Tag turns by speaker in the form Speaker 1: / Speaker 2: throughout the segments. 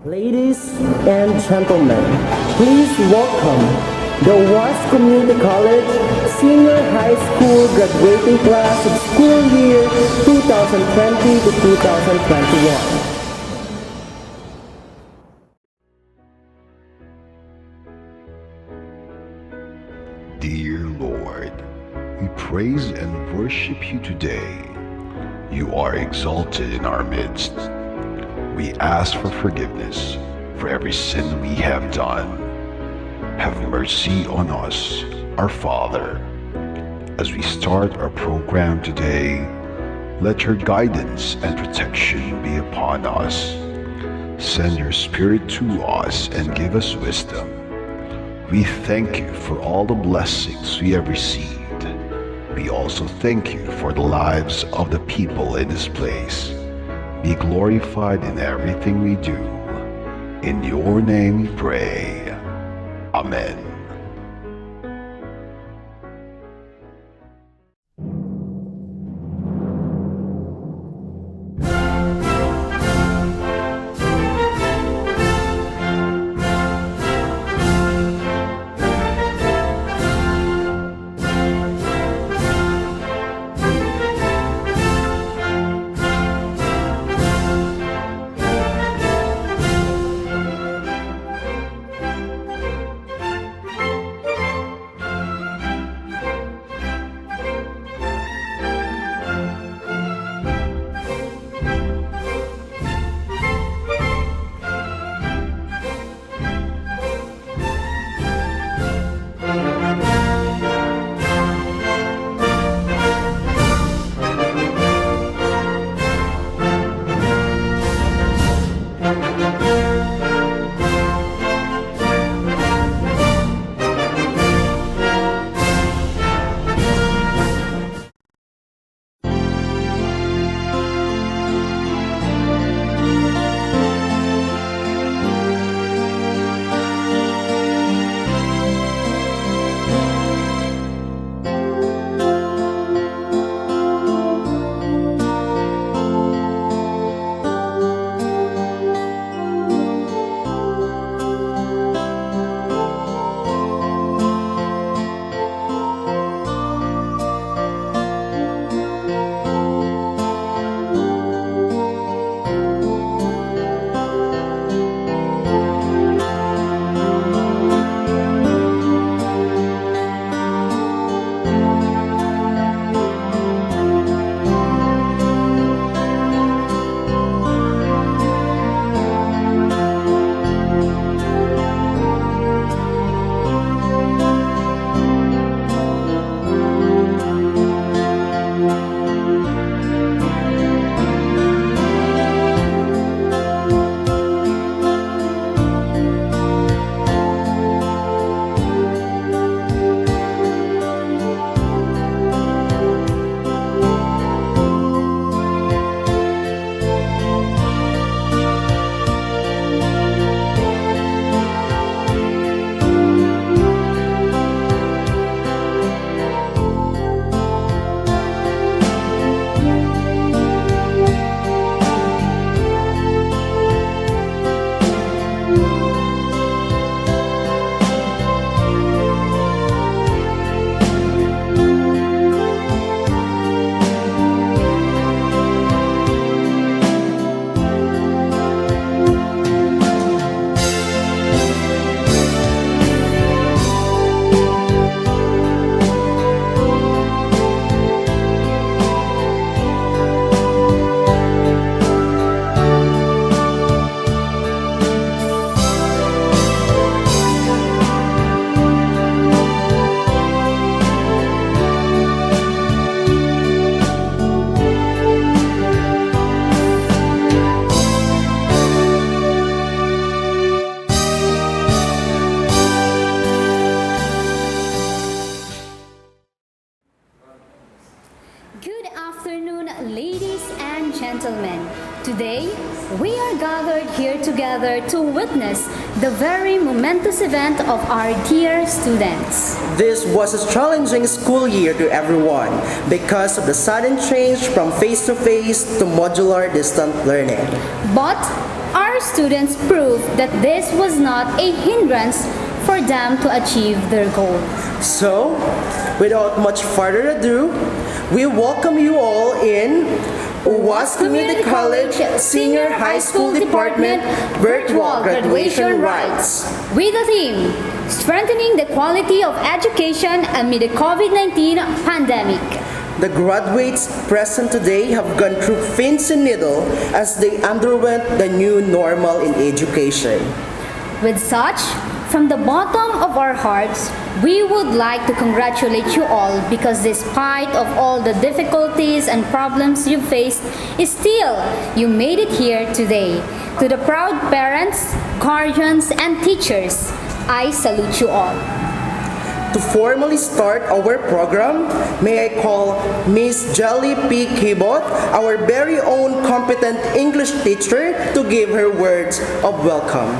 Speaker 1: Ladies and gentlemen, please welcome the WAS Community College Senior High School graduating class of school year 2020 to 2021.
Speaker 2: Dear Lord, we praise and worship you today. You are exalted in our midst. We ask for forgiveness for every sin we have done. Have mercy on us, our Father. As we start our program today, let your guidance and protection be upon us. Send your Spirit to us and give us wisdom. We thank you for all the blessings we have received. We also thank you for the lives of the people in this place. Be glorified in everything we do. In your name we pray. Amen.
Speaker 3: Gentlemen, today we are gathered here together to witness the very momentous event of our dear students.
Speaker 1: This was a challenging school year to everyone because of the sudden change from face-to-face to modular distant learning.
Speaker 3: But our students proved that this was not a hindrance for them to achieve their goal.
Speaker 1: So, without much further ado, we welcome you all in UWAS Community College Senior High School Department Virtual Graduation Rites.
Speaker 3: With the theme, Strengthening the Quality of Education Amid the COVID-19 Pandemic.
Speaker 1: The graduates present today have gone through pins and needles as they underwent the new normal in education.
Speaker 3: With such, from the bottom of our hearts, we would like to congratulate you all because despite of all the difficulties and problems you faced, still you made it here today. To the proud parents, guardians, and teachers, I salute you all.
Speaker 1: To formally start our program, may I call Miss Jelly P. Kibot, our very own competent English teacher, to give her words of welcome.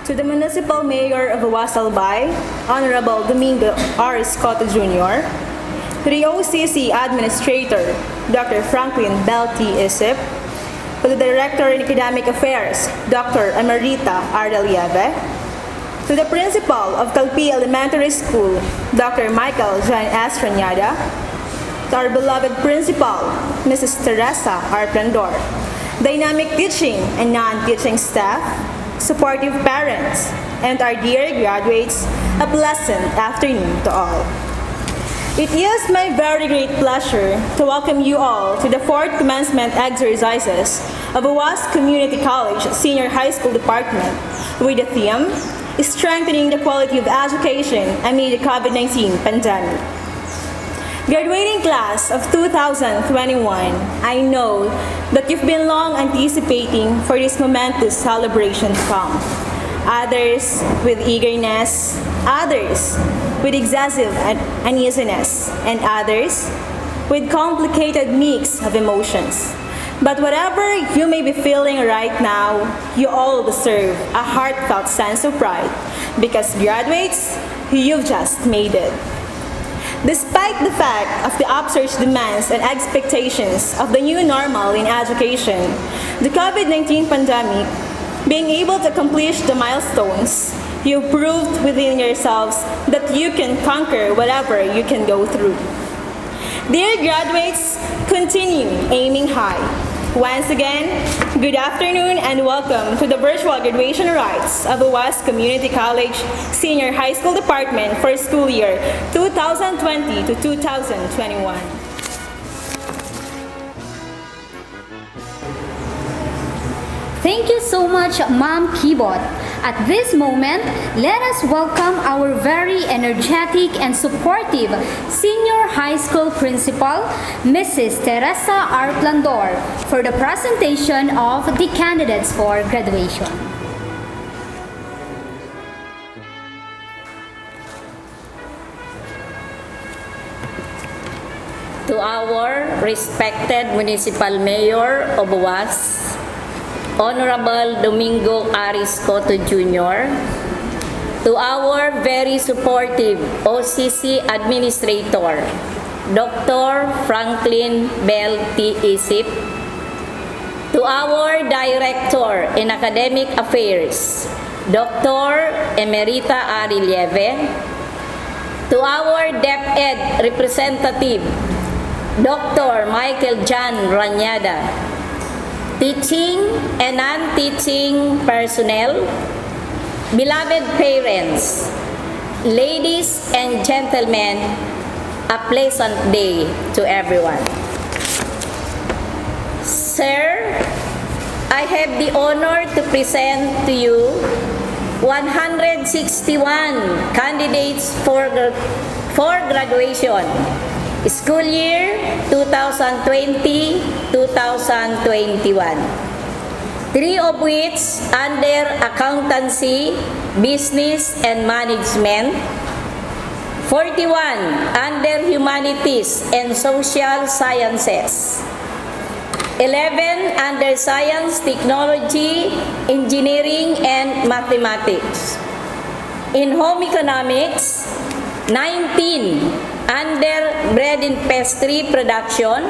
Speaker 4: To the Municipal Mayor of UWAS Albay, Honorable Domingo R. Escoto Jr., to the OCC Administrator, Dr. Franklin Bell T. Isip, to the Director in Academic Affairs, Dr. Emerita R. Lieve, to the Principal of Calpi Elementary School, Dr. Michael Jan S. Ranyada, to our beloved Principal, Mrs. Teresa R. Plandor, dynamic teaching and non-teaching staff, supportive parents, and our dear graduates, a pleasant afternoon to all. It is my very great pleasure to welcome you all to the 4th commencement exercises of UWAS Community College Senior High School Department with the theme, Strengthening the Quality of Education Amid the COVID-19 Pandemic. Graduating class of 2021, I know that you've been long anticipating for this momentous celebration to come. Others with eagerness, others with excessive uneasiness, and others with complicated mix of emotions. But whatever you may be feeling right now, you all deserve a heartfelt sense of pride because graduates, you've just made it. Despite the fact of the upsurge demands and expectations of the new normal in education, the COVID-19 pandemic, being able to accomplish the milestones, you've proved within yourselves that you can conquer whatever you can go through. Dear graduates, continue aiming high. Once again, good afternoon and welcome to the virtual graduation rites of UWAS Community College Senior High School Department for school year 2020 to 2021.
Speaker 3: Thank you so much, Ma'am Kibot. At this moment, let us welcome our very energetic and supportive Senior High School Principal, Mrs. Teresa R. Plandor, for the presentation of the candidates for graduation.
Speaker 5: To our respected Municipal Mayor of UWAS, Honorable Domingo R. Escoto Jr., to our very supportive OCC Administrator, Dr. Franklin Bell T. Isip, to our Director in Academic Affairs, Dr. Emerita R. Lieve, to our DepEd Representative, Dr. Michael Jan Ranyada, teaching and non-teaching personnel, beloved parents, ladies and gentlemen, a pleasant day to everyone. Sir, I have the honor to present to you 161 candidates for graduation, school year 2020-2021. 3 of which under accountancy, business and management, 41 under humanities and social sciences, 11 under science, technology, engineering and mathematics. In home economics, 19 under bread and pastry production,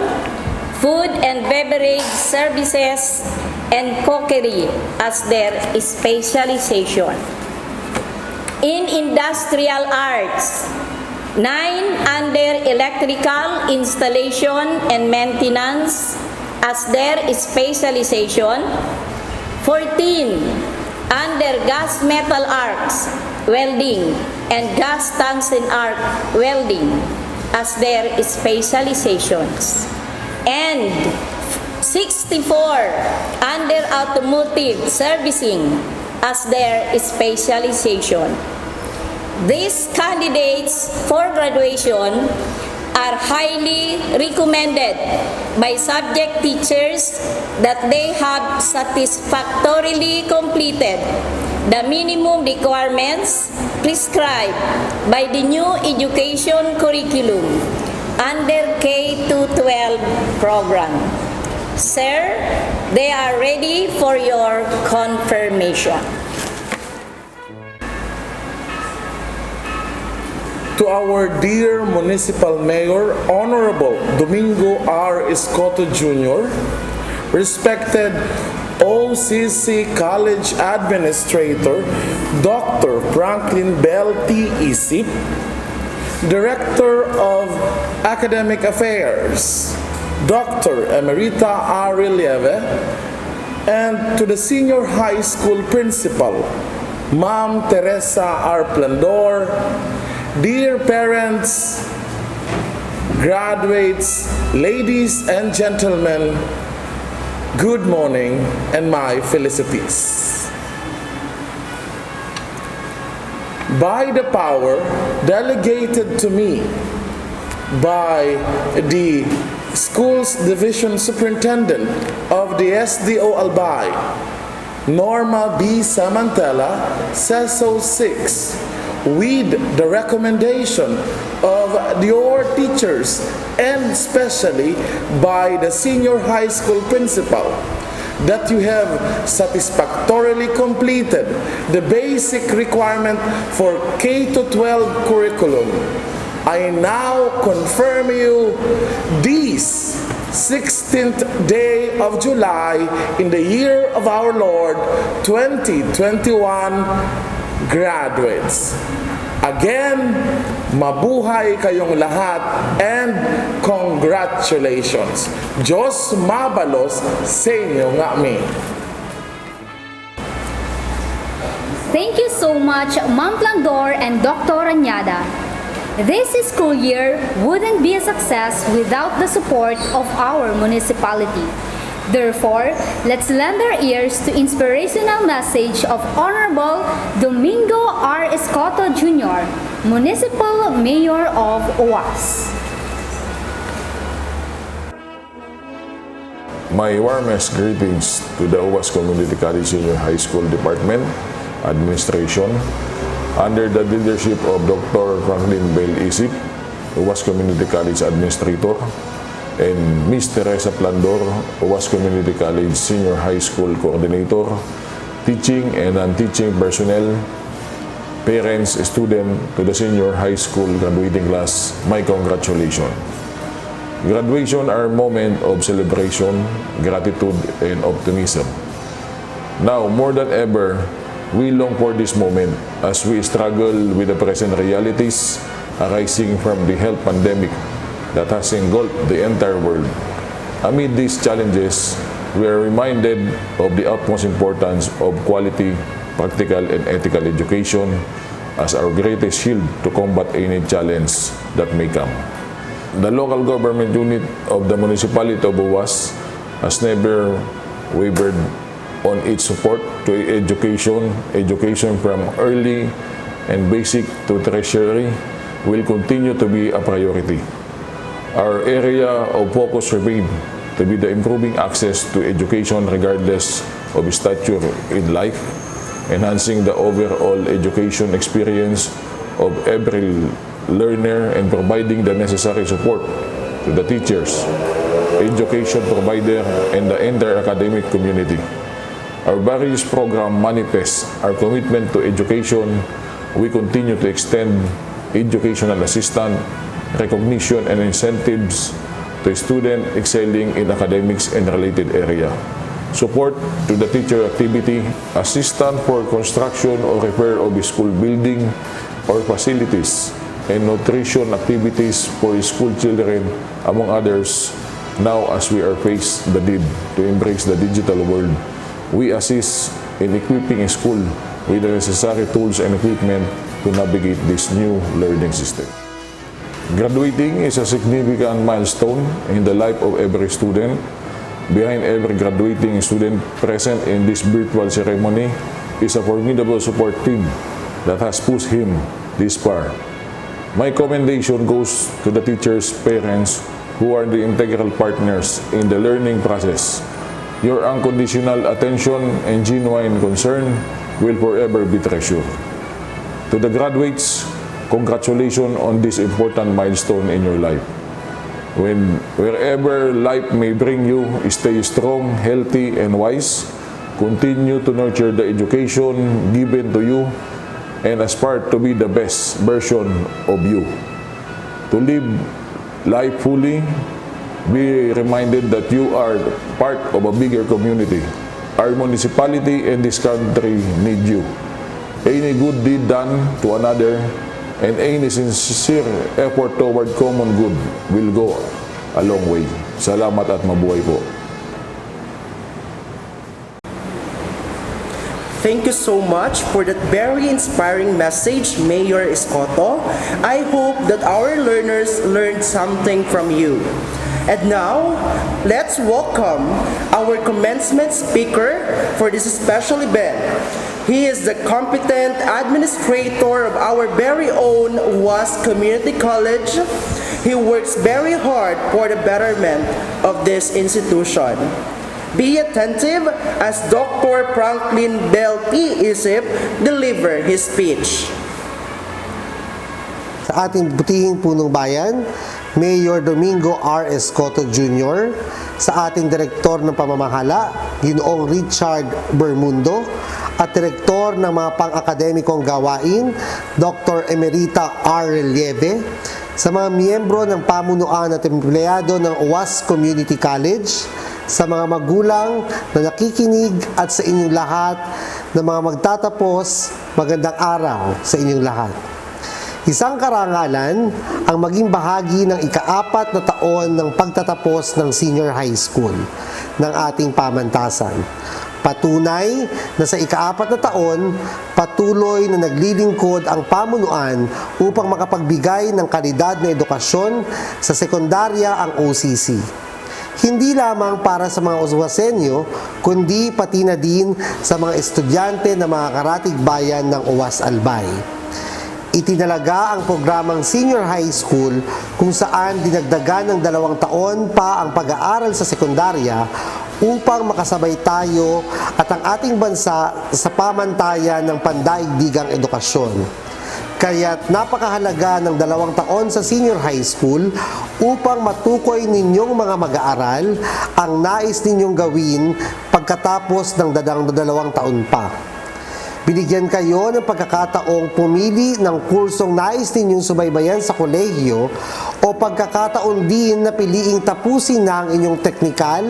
Speaker 5: food and beverage services, and cookery as their specialization. In industrial arts, 9 under electrical installation and maintenance as their specialization, 14 under gas metal arcs, welding, and gas tungsten arc welding as their specializations, and 64 under automotive servicing as their specialization. These candidates for graduation are highly recommended by subject teachers that they have satisfactorily completed the minimum requirements prescribed by the new education curriculum under K-12 program. Sir, they are ready for your confirmation.
Speaker 6: To our dear Municipal Mayor, Honorable Domingo R. Escoto Jr., respected OCC College Administrator, Dr. Franklin Bell T. Isip, Director of Academic Affairs, Dr. Emerita R. Relieve, and to the Senior High School Principal, Ma'am Teresa R. Plandor, dear parents, graduates, ladies and gentlemen, good morning and my felicities. By the power delegated to me by the Schools Division Superintendent of the SDO Albay, Norma B. Samantala, CESO 6, with the recommendation of your teachers and especially by the senior high school principal, that you have satisfactorily completed the basic requirement for K-12 curriculum, I now confirm you this 16th day of July in the year of our Lord 2021 graduates. Again, mabuhay kayong lahat and congratulations. Diyos mabalos sa inyo nga mi.
Speaker 3: Thank you so much, Ma'am Plandor and Dr. Anyada. This school year wouldn't be a success without the support of our municipality. Therefore, let's lend our ears to inspirational message of Honorable Domingo R. Escoto Jr., Municipal Mayor of OWAS.
Speaker 7: My warmest greetings to the OWAS Community College Senior High School Department, Administration, under the leadership of Dr. Franklin Bell Isip, OWAS Community College Administrator, and Ms. Teresa Plandor, OWAS Community College Senior High School Coordinator, teaching and non-teaching personnel, parents, students to the senior high school graduating class, my congratulations. Graduation are a moment of celebration, gratitude, and optimism. Now, more than ever, we long for this moment as we struggle with the present realities arising from the health pandemic that has engulfed the entire world. Amid these challenges, we are reminded of the utmost importance of quality, practical, and ethical education as our greatest shield to combat any challenge that may come. The local government unit of the municipality of OWAS has never wavered on its support to education from early and basic to tertiary will continue to be a priority. Our area of focus remains to be the improving access to education regardless of stature in life, enhancing the overall education experience of every learner and providing the necessary support to the teachers, education provider, and the entire academic community. Our various programs manifest our commitment to education. We continue to extend educational assistance, recognition, and incentives to a student excelling in academics and related area. Support to the teacher activity, assistance for construction or repair of a school building or facilities, and nutrition activities for school children, among others. Now, as we are faced the need to embrace the digital world, we assist in equipping a school with the necessary tools and equipment to navigate this new learning system. Graduating is a significant milestone in the life of every student. Behind every graduating student present in this virtual ceremony is a formidable support team that has pushed him this far. My commendation goes to the teachers, parents, who are the integral partners in the learning process. Your unconditional attention and genuine concern will forever be treasured. To the graduates, congratulations on this important milestone in your life. Wherever life may bring you, stay strong, healthy, and wise. Continue to nurture the education given to you and aspire to be the best version of you. To live life fully, be reminded that you are part of a bigger community. Our municipality and this country need you. Any good deed done to another and any sincere effort toward common good will go a long way. Salamat at mabuhay po.
Speaker 1: Thank you so much for that very inspiring message, Mayor Escoto. I hope that our learners learned something from you. And now, let's welcome our commencement speaker for this special event. He is the competent administrator of our very own UAS Community College. He works very hard for the betterment of this institution. Be attentive as Dr. Franklin Bell T. Isip deliver his speech.
Speaker 8: Sa ating butihing punong bayan, Mayor Domingo R. Escoto Jr., sa ating Direktor ng Pamamahala, Ginoong Richard Bermundo, at Direktor ng mga pang-akademikong gawain, Dr. Emerita R. Relieve, sa mga miyembro ng pamunuan at empleyado ng UAS Community College, sa mga magulang na nakikinig at sa inyong lahat na mga magtatapos, magandang araw sa inyong lahat. Isang karangalan ang maging bahagi ng ika-4 na taon ng pagtatapos ng senior high school ng ating pamantasan. Patunay na sa ika-4 na taon, patuloy na naglilingkod ang pamunuan upang makapagbigay ng kalidad na edukasyon sa sekundarya ang OCC. Hindi lamang para sa mga UASenyo, kundi pati na din sa mga estudyante na mga karatig bayan ng UAS Albay. Itinalaga ang programang senior high school kung saan dinagdagan ng 2 taon pa ang pag-aaral sa sekundarya upang makasabay tayo at ang ating bansa sa pamantayan ng pandaigdigang edukasyon. Kaya't napakahalaga ng 2 taon sa senior high school upang matukoy ninyong mga mag-aaral ang nais ninyong gawin pagkatapos ng 2 taon pa. Binigyan kayo ng pagkakataong pumili ng kursong nais ninyong subaybayan sa kolehiyo o pagkakataon din na piliing tapusin na ang inyong teknikal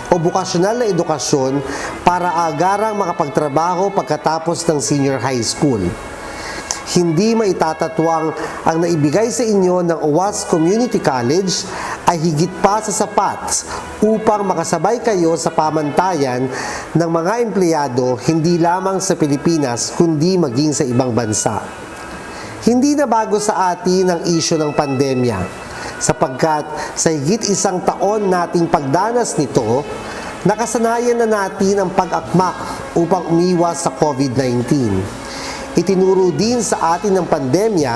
Speaker 8: o bukasyonal na edukasyon para agarang makapagtrabaho pagkatapos ng senior high school. Hindi maitatatwang ang naibigay sa inyo ng UAS Community College ay higit pa sa sapat upang makasabay kayo sa pamantayan ng mga empleyado hindi lamang sa Pilipinas kundi maging sa ibang bansa. Hindi na bago sa atin ang isyu ng pandemya sapagkat sa higit 1 taon nating pagdanas nito, nakasanayan na natin ang pag-akmak upang umiwas sa COVID-19. Itinuro din sa atin ng pandemya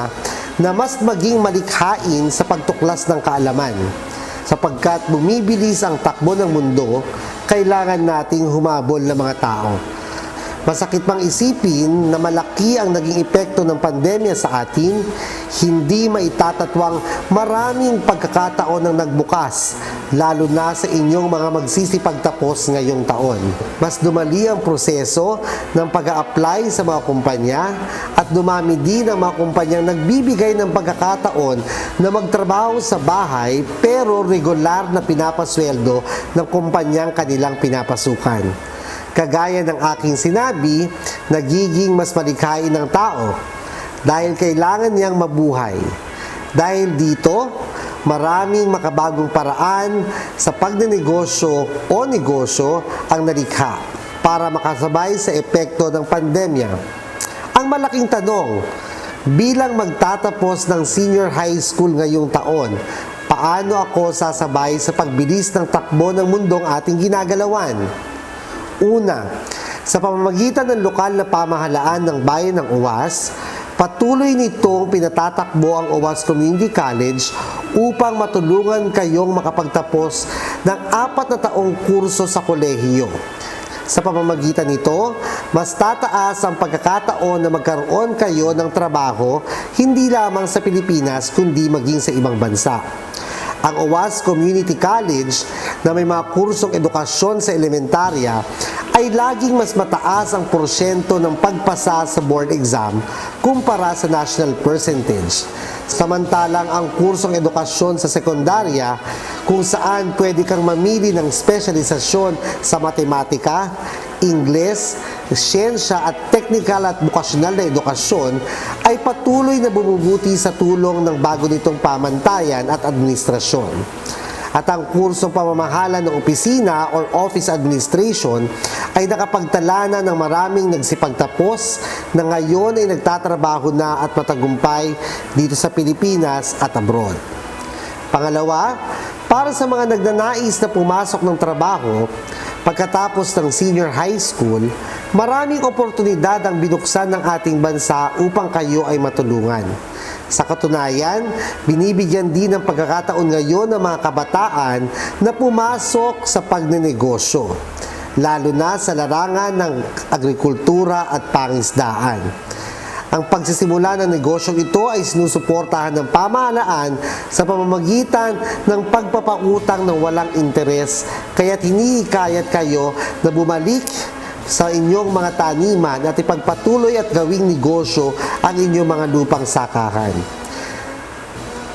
Speaker 8: na mas maging malikhain sa pagtuklas ng kaalaman. Sapagkat bumibilis ang takbo ng mundo, kailangan nating humabol ng mga tao. Masakit pang isipin na malaki ang naging epekto ng pandemya sa atin, hindi maitatatwang maraming pagkakataon ang nagbukas, lalo na sa inyong mga magsisipagtapos ngayong taon. Mas dumali ang proseso ng pag-a-apply sa mga kumpanya at dumami din ang mga kumpanyang nagbibigay ng pagkakataon na magtrabaho sa bahay pero regular na pinapasweldo ng kumpanyang kanilang pinapasukan. Kagaya ng aking sinabi, nagiging mas malikhain ng tao dahil kailangan niyang mabuhay. Dahil dito, maraming makabagong paraan sa pagnenegosyo o negosyo ang nalikha para makasabay sa epekto ng pandemya. Ang malaking tanong, bilang magtatapos ng senior high school ngayong taon, paano ako sasabay sa pagbilis ng takbo ng mundong ating ginagalawan? Una, sa pamamagitan ng lokal na pamahalaan ng bayan ng UWAS, patuloy nitong pinatatakbo ang UWAS Community College upang matulungan kayong makapagtapos ng 4 na taong kurso sa kolehiyo. Sa pamamagitan nito, mas tataas ang pagkakataon na magkaroon kayo ng trabaho hindi lamang sa Pilipinas kundi maging sa ibang bansa. Ang UWAS Community College na may mga kursong edukasyon sa elementarya ay laging mas mataas ang porsyento ng pagpasa sa board exam kumpara sa national percentage. Samantalang ang kursong edukasyon sa sekundarya kung saan pwede kang mamili ng espesyalisasyon sa matematika, Ingles, siyensya at teknikal at bukasyonal na edukasyon ay patuloy na bumubuti sa tulong ng bago nitong pamantayan at administrasyon. At ang kursong pamamahala ng opisina or office administration ay nakapagtala na ng maraming nagsipagtapos na ngayon ay nagtatrabaho na at matagumpay dito sa Pilipinas at abroad. Pangalawa, para sa mga nagnanais na pumasok ng trabaho, pagkatapos ng senior high school, maraming oportunidad ang binuksan ng ating bansa upang kayo ay matulungan. Sa katunayan, binibigyan din ng pagkakataon ngayon ng mga kabataan na pumasok sa pagnenegosyo, lalo na sa larangan ng agrikultura at pangisdaan. Ang pagsisimula ng negosyong ito ay sinusuportahan ng pamahalaan sa pamamagitan ng pagpapautang ng walang interes, kaya't hinihikayat kayo na bumalik sa inyong mga taniman at ipagpatuloy at gawing negosyo ang inyong mga lupang sakahan.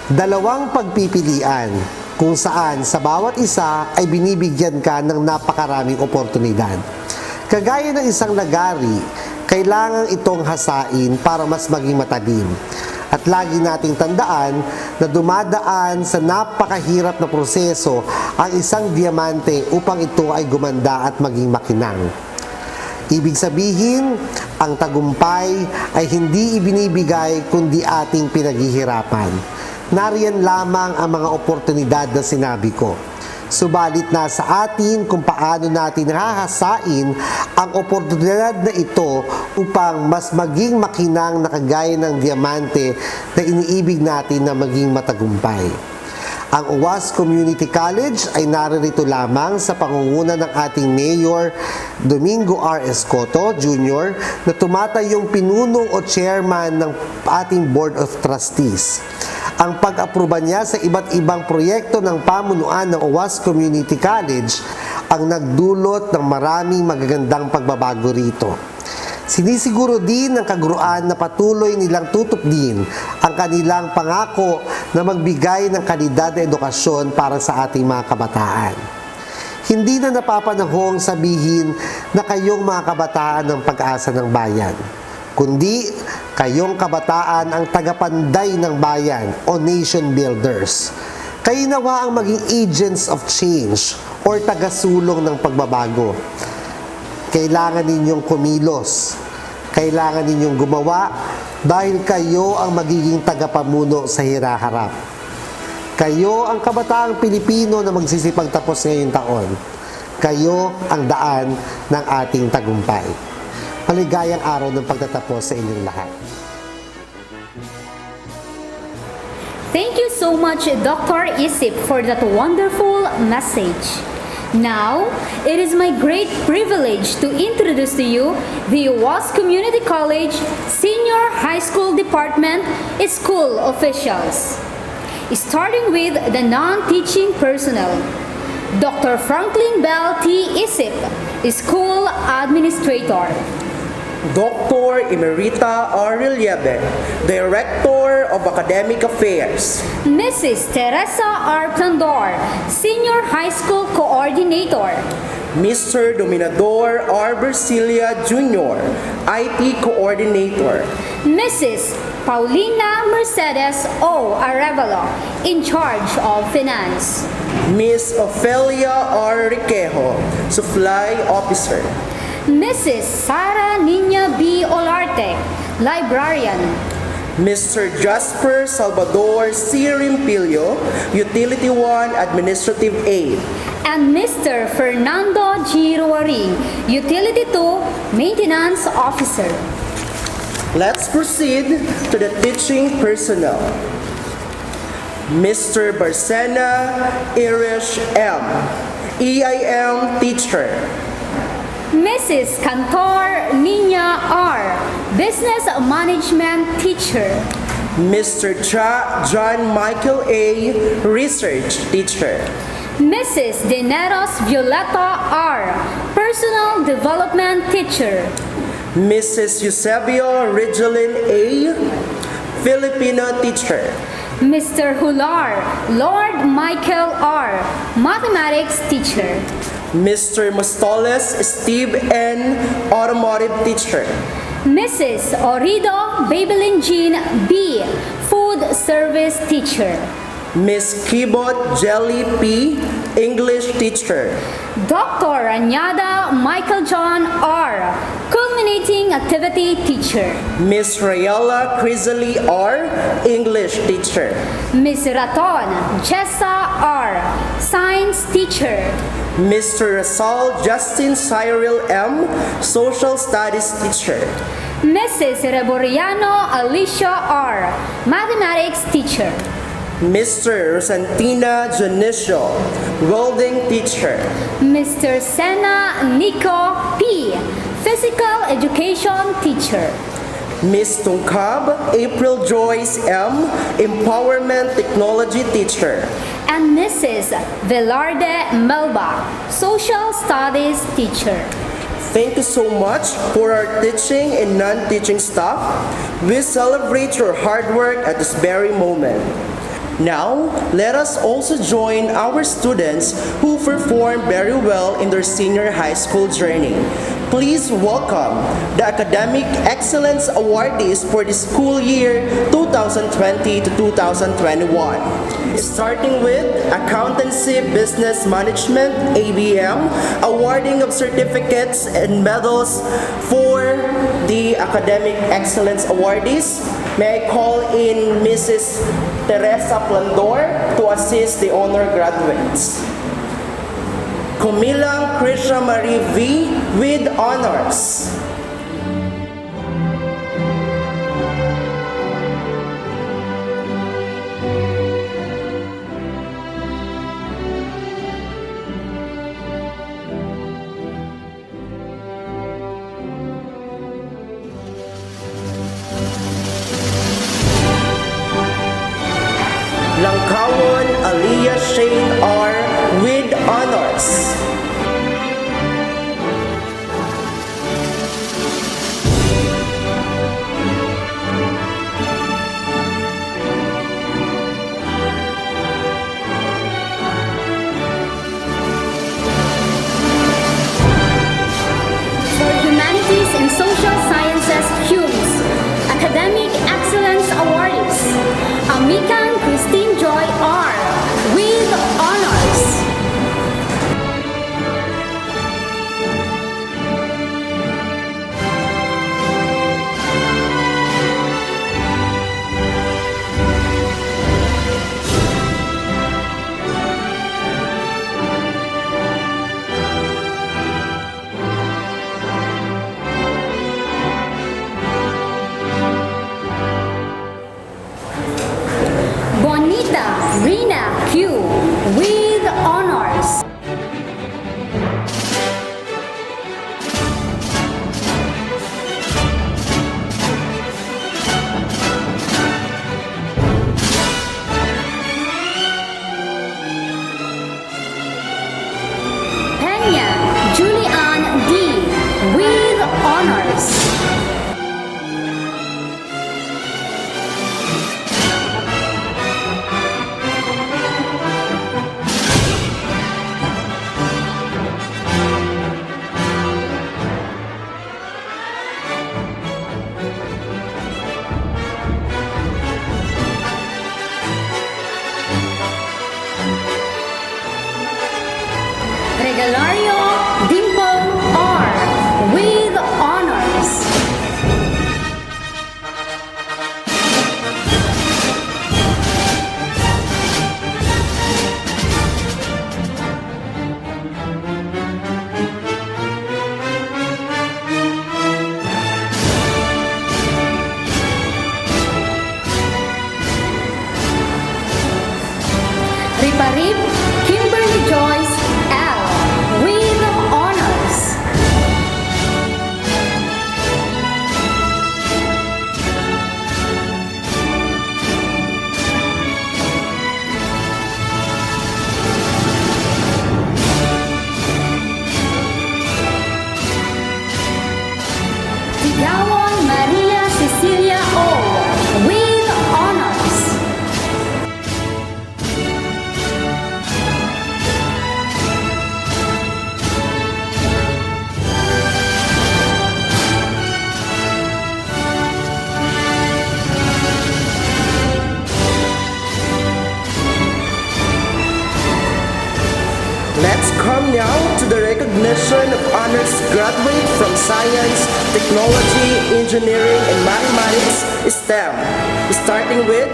Speaker 8: Dalawang pagpipilian kung saan sa bawat isa ay binibigyan ka ng napakaraming oportunidad. Kagaya ng isang lagari, kailangan itong hasain para mas maging matalim. At lagi nating tandaan na dumadaan sa napakahirap na proseso ang isang diamante upang ito ay gumanda at maging makinang. Ibig sabihin, ang tagumpay ay hindi ibinibigay kundi ating pinaghihirapan. Nariyan lamang ang mga oportunidad na sinabi ko. Subalit na sa atin kung paano natin hahasain ang oportunidad na ito upang mas maging makinang na kagaya ng diamante na iniibig natin na maging matagumpay. Ang UWAS Community College ay naririto lamang sa pangunguna ng ating Mayor Domingo R. Escoto Jr. na tumatayong pinuno o chairman ng ating Board of Trustees. Ang pag-aproba niya sa iba't ibang proyekto ng pamunuan ng UWAS Community College ang nagdulot ng maraming magagandang pagbabago rito. Sinisiguro din ng kaguruan na patuloy nilang tutupdin ang kanilang pangako na magbigay ng kalidad na edukasyon para sa ating mga kabataan. Hindi na napapanahong sabihin na kayong mga kabataan ng pag-asa ng bayan, kundi kayong kabataan ang tagapanday ng bayan o nation builders. Kayo nawa ang maging agents of change or tagasulong ng pagbabago. Kailangan ninyong kumilos. Kailangan ninyong gumawa dahil kayo ang magiging tagapamuno sa hiraharap. Kayo ang kabataang Pilipino na magsisipagtapos ngayong taon. Kayo ang daan ng ating tagumpay. Maligayang araw ng pagtatapos sa inyong lahat.
Speaker 3: Thank you so much, Dr. Isip, for that wonderful message. Now, it is my great privilege to introduce to you the UWAS Community College Senior High School Department School officials. Starting with the non-teaching personnel. Dr. Franklin Bell T. Isip, School Administrator.
Speaker 1: Dr. Emerita R. Liebe, Director of Academic Affairs.
Speaker 3: Mrs. Teresa R. Plandor, Senior High School Coordinator.
Speaker 1: Mr. Dominador R. Bercilia Jr., IT Coordinator.
Speaker 3: Mrs. Paulina Mercedes O. Arevalo, in charge of Finance.
Speaker 1: Miss Ofelia R. Riquejo, Supply Officer.
Speaker 3: Mrs. Sara Nina B. Olarte, Librarian.
Speaker 1: Mr. Jasper Salvador C. Rimpilio, Utility 1 Administrative Aide.
Speaker 3: And Mr. Fernando G. Ruari, Utility 2 Maintenance Officer.
Speaker 1: Let's proceed to the teaching personnel. Mr. Barcena Irish M., EIM Teacher.
Speaker 3: Mrs. Cantor Nina R., Business Management Teacher.
Speaker 1: Mr. John Michael A., Research Teacher.
Speaker 3: Mrs. Dineros Violeta R., Personal Development Teacher.
Speaker 1: Mrs. Eusebio Regeline A., Filipino Teacher.
Speaker 3: Mr. Hular Lord Michael R., Mathematics Teacher.
Speaker 1: Mr. Mostoles Steve N., Automotive Teacher.
Speaker 3: Mrs. Orido Babylin Jean B., Food Service Teacher.
Speaker 1: Miss Kibot Jelly P., English Teacher.
Speaker 3: Dr. Anyada Michael John R., Culminating Activity Teacher.
Speaker 1: Miss Rayala Crizali R., English Teacher.
Speaker 3: Miss Raton Jessa R., Science Teacher.
Speaker 1: Mr. Rasal Justin Cyril M., Social Studies Teacher.
Speaker 3: Mrs. Reboriano Alicia R., Mathematics Teacher.
Speaker 1: Mr. Rosantina Janicio, Welding Teacher.
Speaker 3: Mr. Sena Nico P., Physical Education Teacher.
Speaker 1: Miss Tungkab April Joyce M., Empowerment Technology Teacher.
Speaker 3: And Mrs. Velarde Melba, Social Studies Teacher.
Speaker 1: Thank you so much for our teaching and non-teaching staff. We celebrate your hard work at this very moment. Now, let us also join our students who performed very well in their senior high school journey. Please welcome the Academic Excellence Awardees for the school year 2020 to 2021. Starting with Accountancy Business Management, ABM, awarding of certificates and medals for the Academic Excellence Awardees. May I call in Mrs. Teresa Plandor to assist the honor graduates. Kumilang Krisha Marie V. with honors. Langkawon Aliyah Shane R. with honors.
Speaker 3: Regalario Dimple R. with honors. Riparip Kimberly Joyce L. with honors. Tigawon Maria Cecilia O. with honors.
Speaker 1: Let's come now to the recognition of honors graduate from Science, Technology, Engineering, and Mathematics STEM, starting with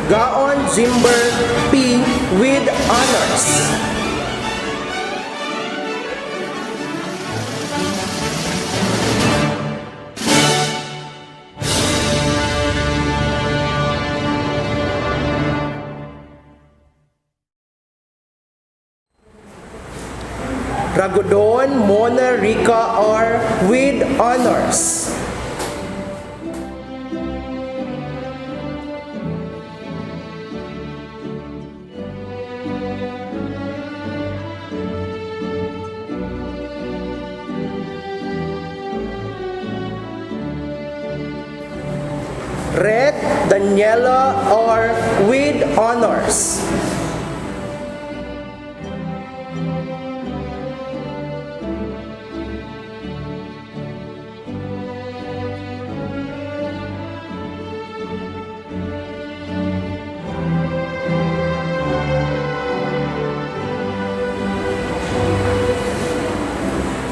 Speaker 1: Gaon Zimber P. with honors. Ragodon Mona Rica R. with honors. Red Daniela R. with honors.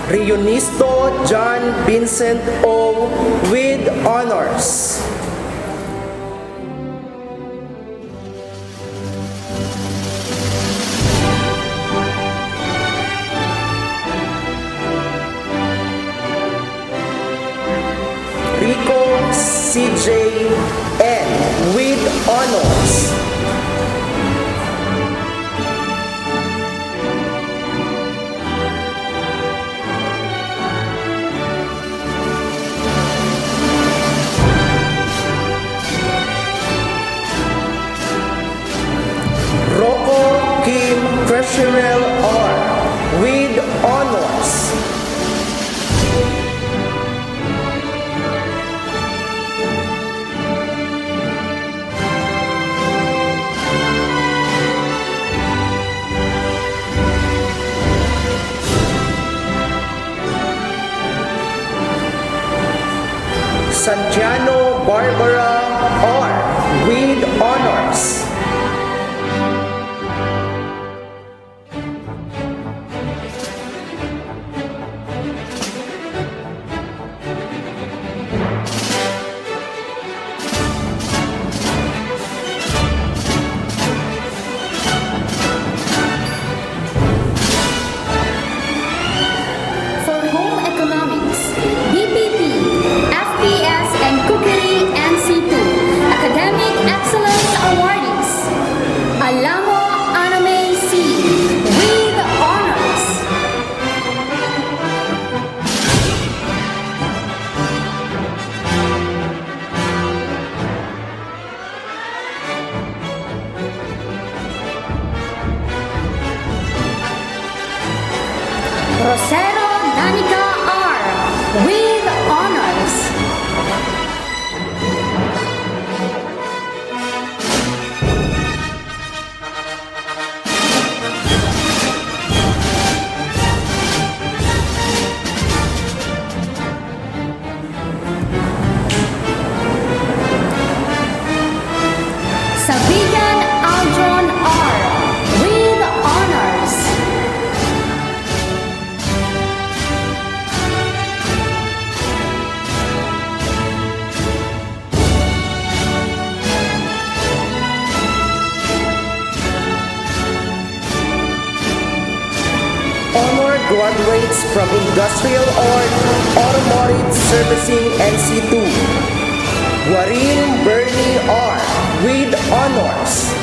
Speaker 1: Rionisto John Vincent O. with honors. Rico CJ N. with honors. Rocco Kim Crescerell R. with honors. Santiano Barbara R. with honors.
Speaker 3: For home economics, BPP, FPS, and Cookery NC2, Academic Excellence Awardees, Alamo Anime C. with honors. Rosero Danica R. with honors. Sabigan Aldron R. with honors.
Speaker 1: honor graduates from Industrial Art, Automotive Servicing NC2. Guarin Bernie R. with honors.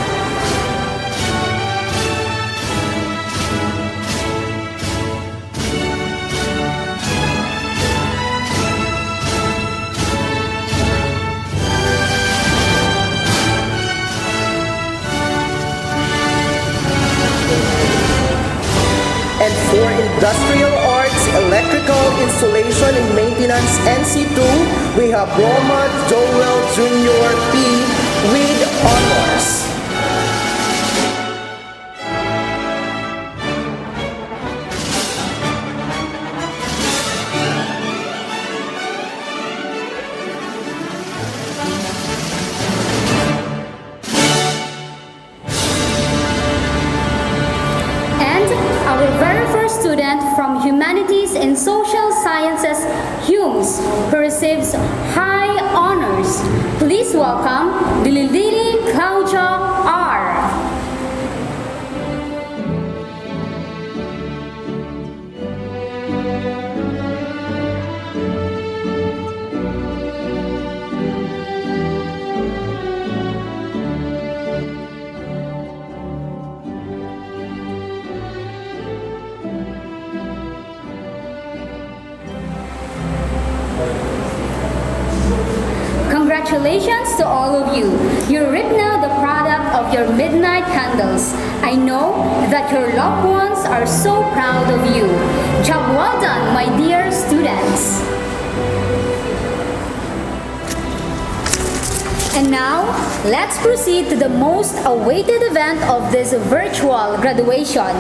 Speaker 1: And for Industrial Arts, Electrical Installation and Maintenance NC2, we have Roma Joel Jr. P. with honors.
Speaker 3: Our very first student from Humanities and Social Sciences, HUMS, who receives high honors. Please welcome Dilildili Claudia R. Congratulations to all of you. You reap now the product of your midnight candles. I know that your loved ones are so proud of you. Job well done, my dear students. And now, let's proceed to the most awaited event of this virtual graduation,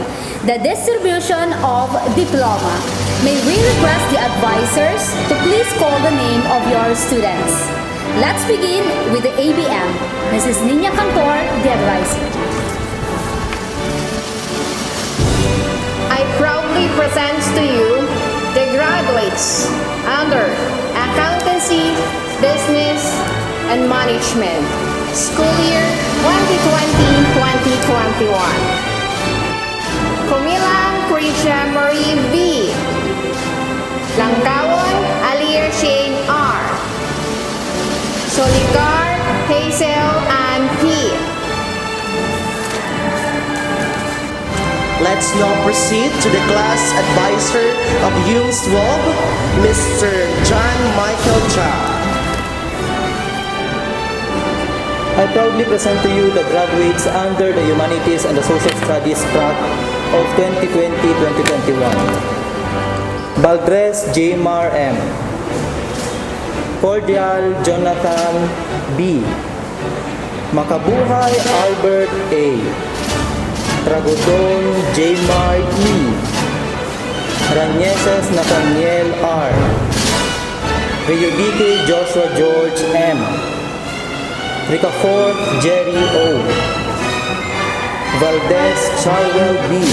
Speaker 3: the distribution of diploma. May we request the advisors to please call the name of your students. Let's begin with the ABM. Mrs. Nina Cantor, the advisor.
Speaker 5: I proudly present to you the graduates under Accountancy, Business, and Management, school year 2020-2021. Kumilang Krisha Marie B. Langkawon Alir Shane R. Solicar Hazel Ann P.
Speaker 1: Let's now proceed to the class advisor of HUMS 12, Mr. John Michael Cha.
Speaker 9: I proudly present to you the graduates under the Humanities and the Social Studies track of 2020-2021. Valdres Jmar M. Cordial Jonathan B. Makabuhay Albert A. Tragodon Jmar E. Ranieses Nathaniel R. Riyudique Joshua George M. Ricafort Jerry O. Valdez Charwell B.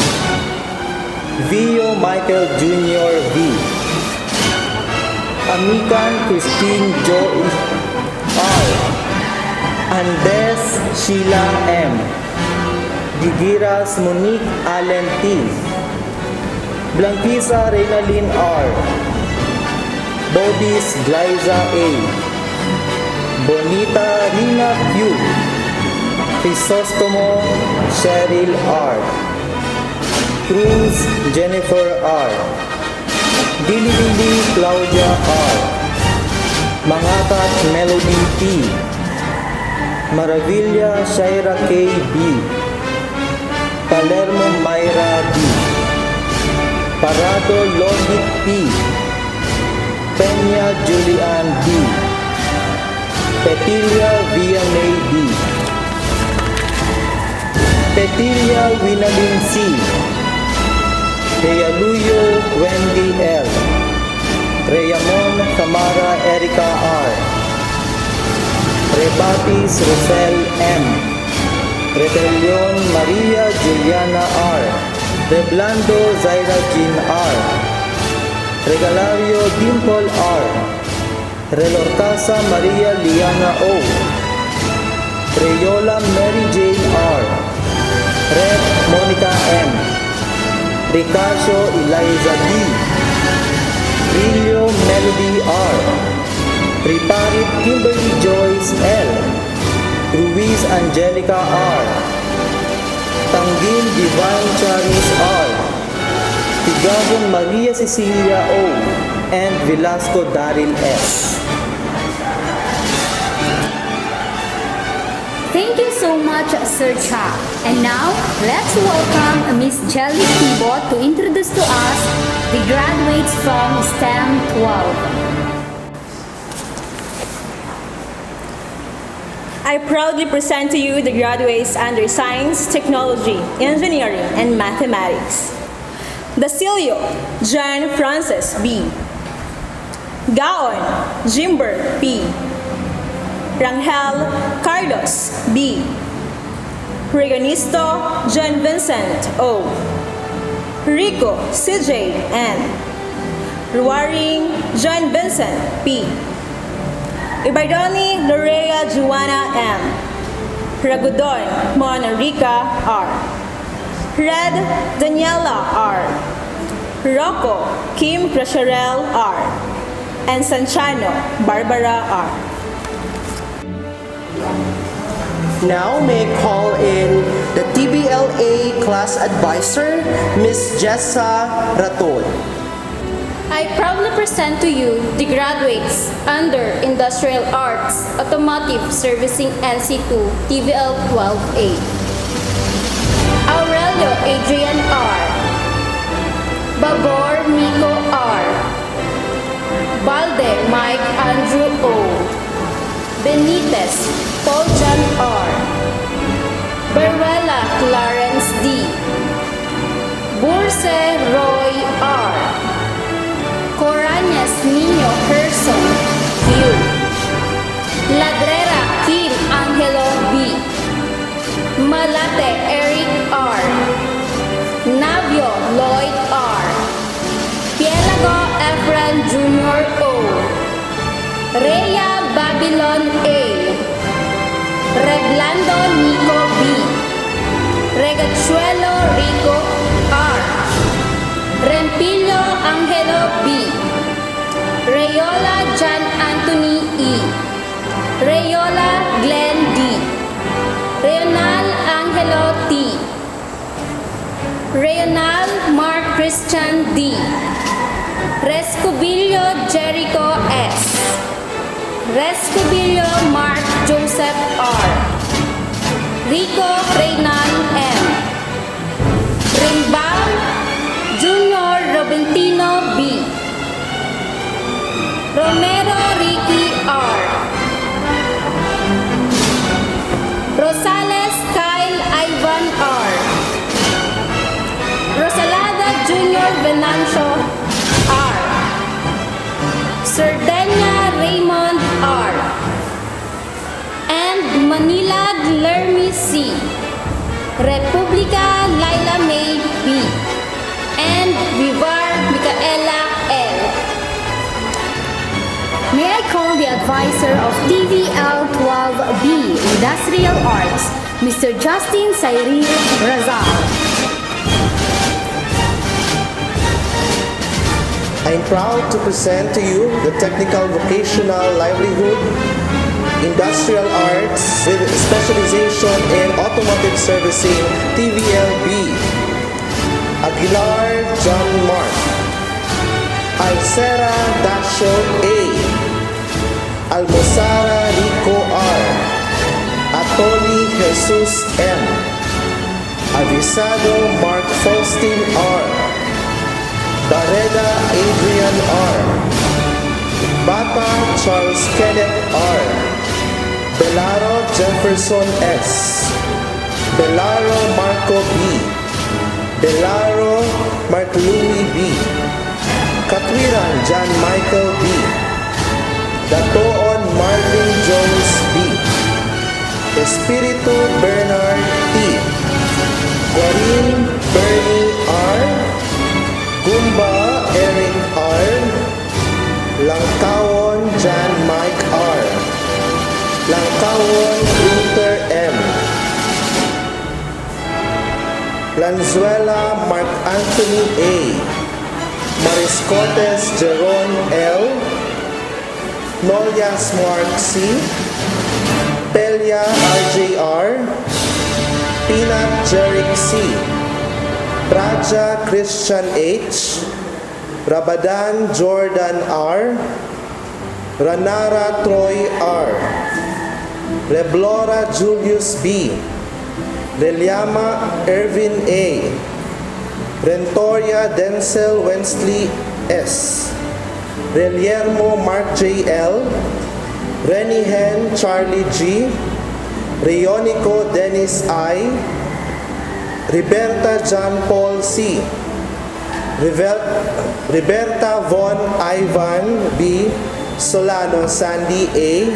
Speaker 9: Vio Michael Jr. V. Amican Christine Joy R. Andes Sheila M. Digiras Monique Allen T. Blanquisa Reynalyn R. Bodis Glyza A. Bonita Rina Q. Crisostomo Cheryl R. Cruz Jennifer R. Dili Claudia R. Mangakat Melody P. Maravilla Shaira K. B. Palermo Myra B. Parado Lodit P. Peña Julian B. Petilia Vianey B. Petilia Winalin C. Reyaluyo Wendy L. Reyamon Tamara Erica R. Rebatis Rosel M. Rebellion Maria Juliana R. Reblando Zaira Jean R. Regalario Dimple R. Relorcasa Maria Liana O. Reyola Mary Jane R. Rep Monica M. Ricasio Eliza D. Rillo Melody R. Riparit Kimberly Joyce L. Ruiz Angelica R. Tanggin Divine Charis R. Tigabon Maria Cecilia O. and Velasco Daryl S.
Speaker 3: Thank you so much, Sir Cha. And now, let's welcome Miss Jelly Tibot to introduce to us the graduates from STEM 12.
Speaker 4: I proudly present to you the graduates under Science, Technology, Engineering, and Mathematics. Dacilio John Francis B. Gaon Jimber P. Rangel Carlos B. Reganisto John Vincent O. Rico CJ N. Ruaring John Vincent P. Ibardoni Lorea Juana M. Ragudon Monarica R. Red Daniela R. Rocco Kim Crasharel R. and Sanchano Barbara R.
Speaker 1: Now may I call in the TBLA class advisor, Ms. Jessa Raton.
Speaker 10: I proudly present to you the graduates under Industrial Arts, Automotive Servicing NC2, TVL 12A. Aurelio Adrian R. Babor Miko R. Balde Mike Andrew O. Benitez Paul John R. Beruela Clarence D. Burse Roy R. Corañas Niño Gerson Q. Ladrera Kim Angelo B. Malate Eric R. Navio Lloyd R. Pielago Efren Jr. O. Rhea Babylon A. Reblando Nico B. Regachuelo Rico R. Rempillo Angelo B. Rayola John Anthony E. Rayola Glenn D. Reonal Angelo T. Reonal Mark Christian D. Rescubillo Jericho S. Rescubillo Mark Joseph R. Rico Reynal M. Rimbal Junior Robentino B. Romero Ricky R. Rosales Kyle Ivan R. Rosalada Junior Venancio R. Sardenia Raymond R. and Manila Lermy C. Republica Laila May B. and Vivar Micaela L.
Speaker 3: May I call the advisor of TVL 12B Industrial Arts, Mr. Justin Sairi Razal.
Speaker 1: I'm proud to present to you the Technical Vocational Livelihood Industrial Arts with specialization in Automotive Servicing TVLB. Aguilar John Mark, Alcera Dasho A, Almozara Rico R, Atoli Jesus M, Avisado Mark Faustin R, Barreda Adrian R, Bata Charles Kenneth R, Belaro Jefferson S, Belaro Marco B, Belaro Mark Louis B, Katwiran John Michael B, Datoon Marvin Jones B, Espiritu Bernard T, Guarin Bernie R, Gumba Eric R, Langkawon John Mike R, Langkawon Luther M,
Speaker 11: Valenzuela Mark Anthony A. Mariscotes Jeron L. Nolias Mark C. Pelia RJR. Peanut Jeric C. Praja Christian H. Rabadan Jordan R. Ranara Troy R. Reblora Julius B. Reliama Ervin A. Rentoria Denzel Wensley S. Reliermo Mark J. L. Renihen Charlie G. Rionico Dennis I. Riberta John Paul C. Riberta Von Ivan B. Solano Sandy A.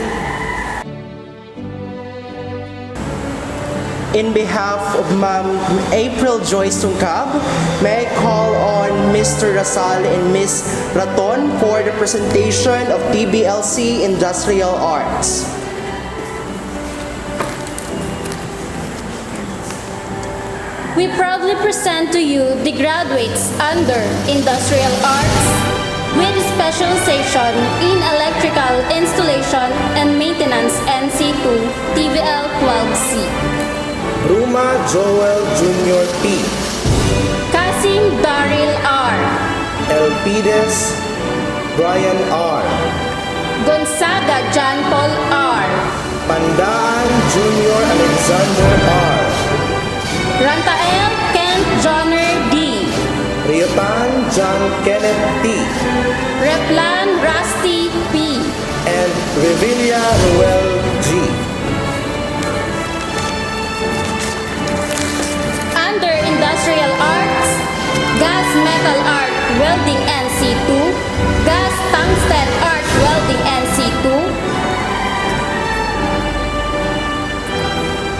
Speaker 1: In behalf of Ma'am April Joyce Tungkab, may I call on Mr. Rasal and Ms. Raton for the presentation of TBLC Industrial Arts.
Speaker 10: We proudly present to you the graduates under Industrial Arts with specialization in electrical installation and maintenance NC2 TVL 12C.
Speaker 11: Ruma Joel Jr. P.
Speaker 10: Kasim Daryl R.
Speaker 11: Elpides Brian R.
Speaker 10: Gonzaga John Paul R.
Speaker 11: Pandaan Jr. Alexander R.
Speaker 10: Rantael Kent Johnner D.
Speaker 11: Riotan John Kenneth T.
Speaker 10: Replan Rusty P.
Speaker 11: and Revilla Ruel G.
Speaker 10: Under Industrial Arts, Gas Metal Art Welding NC2, Gas Tungsten Art Welding NC2,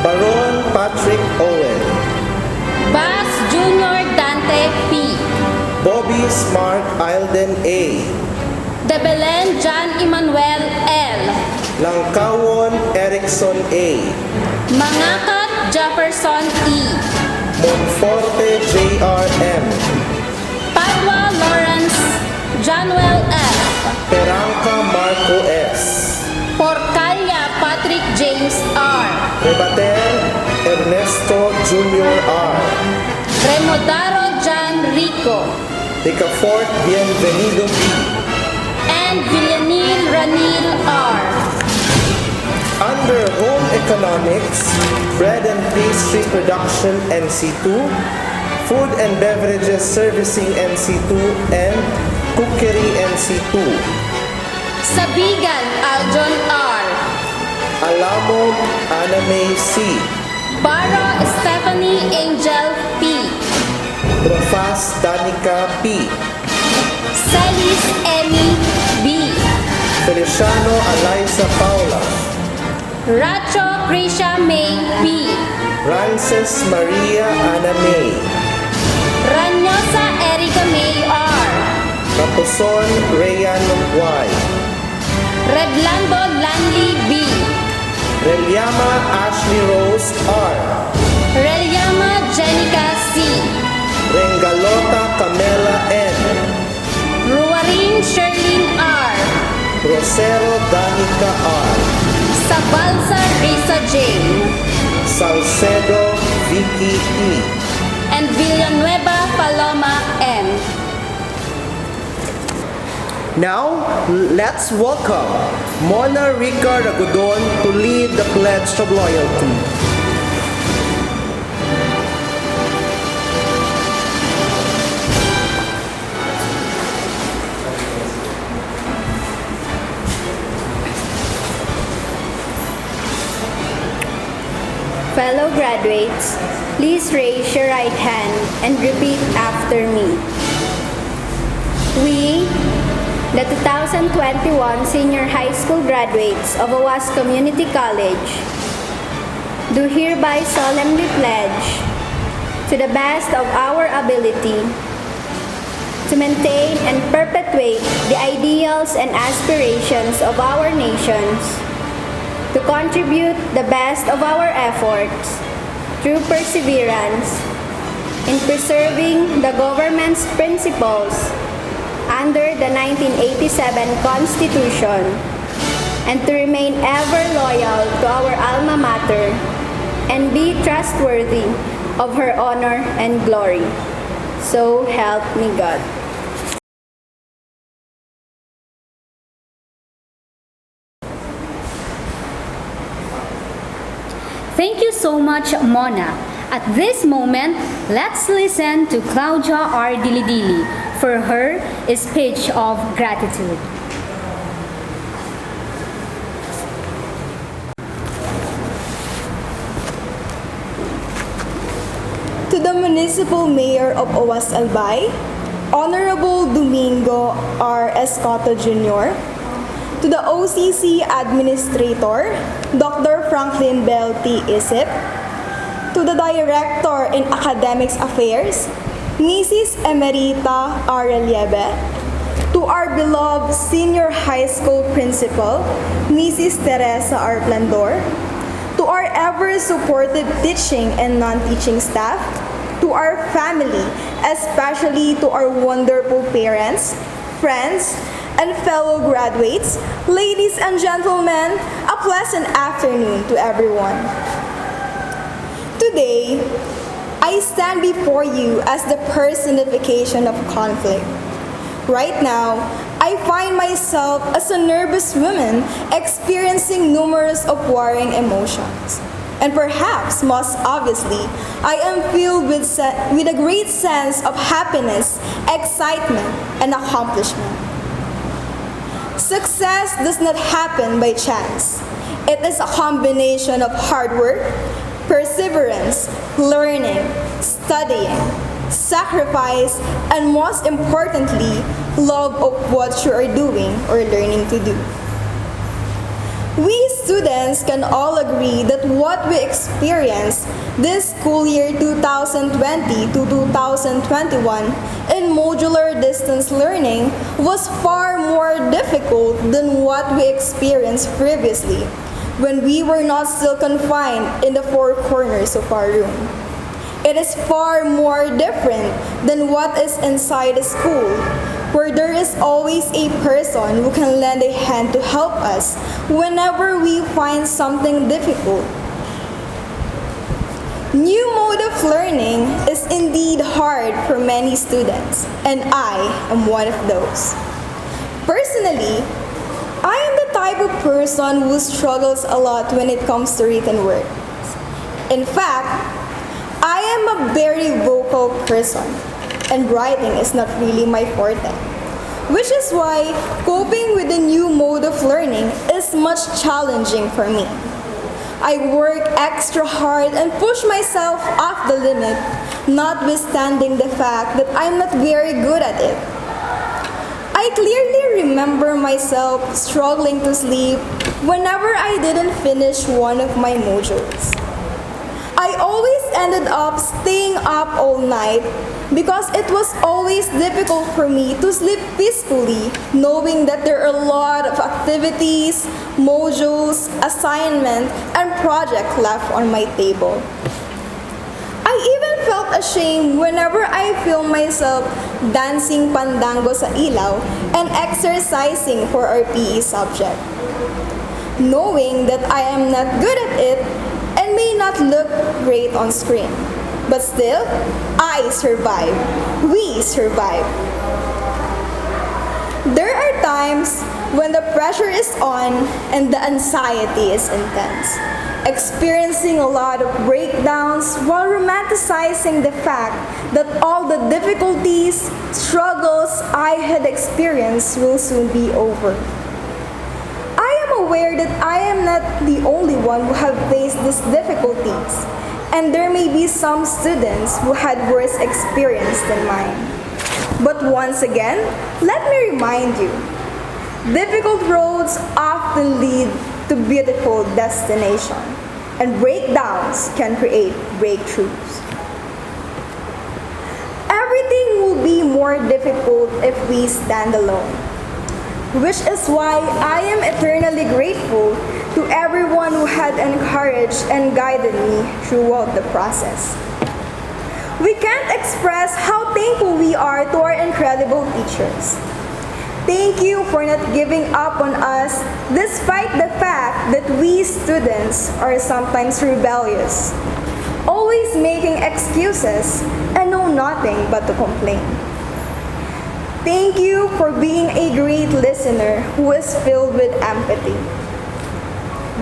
Speaker 11: Baron Patrick Owen.
Speaker 10: Bass Junior Dante P.
Speaker 11: Bobby Smart Alden A.
Speaker 10: De Belen John Emmanuel L.
Speaker 11: Langkawon Erickson A.
Speaker 10: Mangakat Jefferson E.
Speaker 11: Monforte J.R.M.
Speaker 10: Padua Lawrence Januel F.
Speaker 11: Perangka Marco S.
Speaker 10: Porcalia Patrick James R.
Speaker 11: Rebater Ernesto Jr. R.
Speaker 10: Remodaro John Rico.
Speaker 11: Ricafort Bienvenido B.
Speaker 10: And Villanil Ranil R.
Speaker 11: Under Home Economics, Bread and Pastry Production NC2, Food and Beverages Servicing NC2, and Cookery NC2.
Speaker 10: Sabigan Aljon R.
Speaker 11: Alamo Aname C.
Speaker 10: Barro Stephanie Angel P.
Speaker 11: Profas Danica P.
Speaker 10: Celis Emmy B.
Speaker 11: Feliciano Eliza Paula.
Speaker 10: Racho Krisha May P.
Speaker 11: Frances Maria Ana May.
Speaker 10: Ranyosa Erica May R.
Speaker 11: Raposon Rayan Y.
Speaker 10: Redlando Lanley B.
Speaker 11: Reliama Ashley Rose R.
Speaker 10: Reliama Jenica C.
Speaker 11: Rengalota Camela N.
Speaker 10: Ruwaring Sherlyn R.
Speaker 11: Rosero Danica R.
Speaker 10: Sabalsa Risa J.
Speaker 11: Salcedo Vicky E.
Speaker 10: And Villanueva Paloma M.
Speaker 1: Now, let's welcome Mona Rica Ragudon to lead the Pledge of Loyalty.
Speaker 3: Fellow graduates, please raise your right hand and repeat after me. We, the 2021 senior high school graduates of OWAS Community College, do hereby solemnly pledge to the best of our ability to maintain and perpetuate the ideals and aspirations of our nations, to contribute the best of our efforts through perseverance
Speaker 10: in preserving the government's principles under the 1987 Constitution, and to remain ever loyal to our alma mater and be trustworthy of her honor and glory. So help me God.
Speaker 3: Thank you so much, Mona. At this moment, let's listen to Claudia R. Dilidili for her speech of gratitude.
Speaker 4: To the Municipal Mayor of OWAS Albay, Honorable Domingo R. Escoto Jr., to the OCC Administrator, Dr. Franklin Bell T. Isip, to the Director in Academics Affairs, Mrs. Emerita R. Relieve, to our beloved Senior High School Principal, Mrs. Teresa R. Plandor, to our ever-supportive teaching and non-teaching staff, to our family, especially to our wonderful parents, friends, and fellow graduates, ladies and gentlemen, a pleasant afternoon to everyone. Today, I stand before you as the personification of conflict. Right now, I find myself as a nervous woman experiencing numerous of warring emotions. And perhaps, most obviously, I am filled with a great sense of happiness, excitement, and accomplishment. Success does not happen by chance. It is a combination of hard work, perseverance, learning, studying, sacrifice, and most importantly, love of what you are doing or learning to do. We students can all agree that what we experienced this school year 2020 to 2021 in modular distance learning was far more difficult than what we experienced previously when we were not still confined in the four corners of our room. It is far more different than what is inside the school, where there is always a person who can lend a hand to help us whenever we find something difficult. New mode of learning is indeed hard for many students, and I am one of those. Personally, I am the type of person who struggles a lot when it comes to written work. In fact, I am a very vocal person, and writing is not really my forte, which is why coping with the new mode of learning is much challenging for me. I work extra hard and push myself off the limit, notwithstanding the fact that I'm not very good at it. I clearly remember myself struggling to sleep whenever I didn't finish one of my modules. I always ended up staying up all night because it was always difficult for me to sleep peacefully, knowing that there are a lot of activities, modules, assignments, and projects left on my table. I even felt ashamed whenever I filmed myself dancing pandango sa ilaw and exercising for our PE subject, knowing that I am not good at it and may not look great on screen. But still, I survive. We survive. There are times when the pressure is on and the anxiety is intense, experiencing a lot of breakdowns while romanticizing the fact that all the difficulties, struggles I had experienced will soon be over. I am aware that I am not the only one who have faced these difficulties, and there may be some students who had worse experience than mine. But once again, let me remind you, difficult roads often lead to beautiful destination, and breakdowns can create breakthroughs. Everything will be more difficult if we stand alone, which is why I am eternally grateful to everyone who had encouraged and guided me throughout the process. We can't express how thankful we are to our incredible teachers. Thank you for not giving up on us despite the fact that we students are sometimes rebellious, always making excuses and know nothing but to complain. Thank you for being a great listener who is filled with empathy.